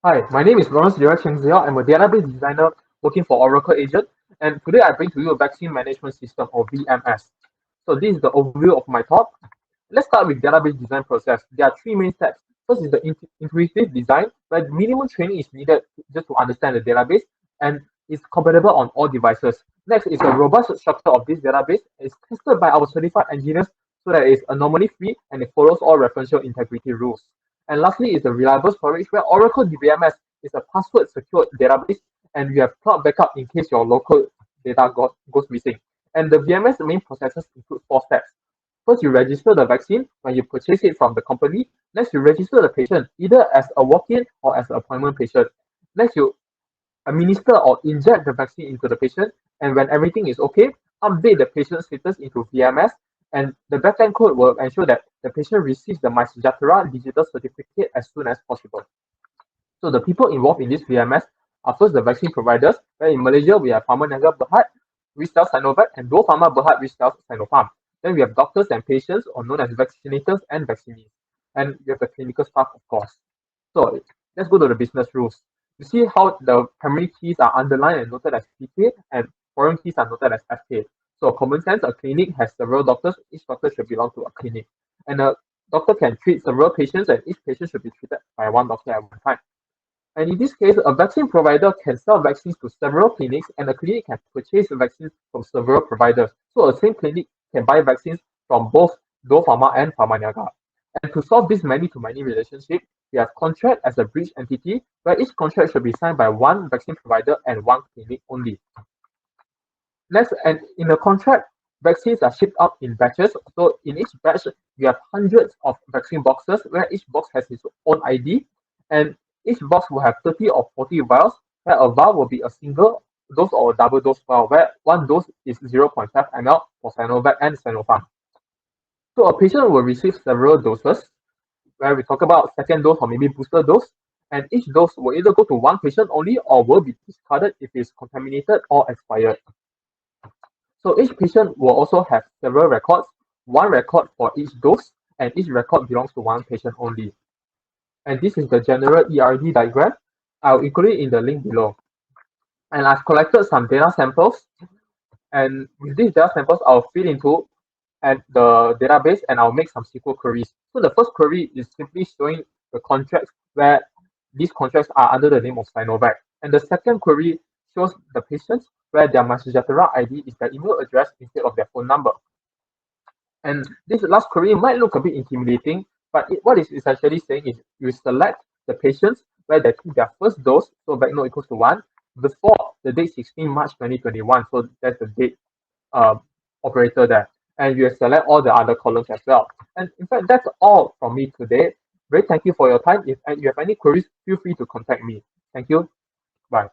Hi, my name is Leroy Chieng. I'm a database designer working for Oracle Agent, and today I bring to you a vaccine management system or VMS. So this is the overview of my talk. Let's start with database design process. There are three main steps. First is the intuitive design, where minimum training is needed just to understand the database and is compatible on all devices. Next is a robust structure of this database. It's tested by our certified engineers so that it's anomaly free and it follows all referential integrity rules. And lastly is the reliable storage, where Oracle DBMS is a password secured database and you have cloud backup in case your local data goes missing. And the VMS main processes include four steps. First, you register the vaccine when you purchase it from the company. Next, you register the patient either as a walk-in or as an appointment patient. Next, you administer or inject the vaccine into the patient, and when everything is okay, update the patient status into VMS, and the backend code will ensure that the patient receives the MySejahtera digital certificate as soon as possible. So the people involved in this VMS are first the vaccine providers, where in Malaysia we have Pharma Niaga Berhad, which sells Sinovac, and Dua Pharma Berhad, which sells Sinopharm. Then we have doctors and patients, or known as vaccinators and vaccinees. And we have the clinical staff, of course. So let's go to the business rules. You see how the primary keys are underlined and noted as PK, and foreign keys are noted as FK. So common sense, a clinic has several doctors. Each doctor should belong to a clinic. And a doctor can treat several patients, and each patient should be treated by one doctor at one time. And in this case, a vaccine provider can sell vaccines to several clinics, and a clinic can purchase vaccines from several providers. So a same clinic can buy vaccines from both Do Pharma and Pharma Niaga. And to solve this many-to-many relationship, we have contract as a bridge entity, where each contract should be signed by one vaccine provider and one clinic only. Next, and in a contract, vaccines are shipped out in batches. So in each batch, we have hundreds of vaccine boxes, where each box has its own ID, and each box will have 30 or 40 vials, where a vial will be a single dose or a double dose vial, where one dose is 0.5 ml for Sinovac and Sinopharm. So a patient will receive several doses, where we talk about second dose or maybe booster dose, and each dose will either go to one patient only or will be discarded if it's contaminated or expired. So each patient will also have several records, one record for each dose, and each record belongs to one patient only. And this is the general ERD diagram. I'll include it in the link below. And I've collected some data samples, and with these data samples, I'll feed into the database and I'll make some SQL queries. So the first query is simply showing the contracts where these contracts are under the name of Sinovac. And the second query shows the patients where their MySejahtera ID is their email address instead of their phone number. And this last query might look a bit intimidating, but what it's essentially saying is you select the patients where they took their first dose, so back node equals to 1, before the date 16 March 2021. So that's the date operator there. And you select all the other columns as well. And in fact, that's all from me today. Very thank you for your time. If you have any queries, feel free to contact me. Thank you. Bye.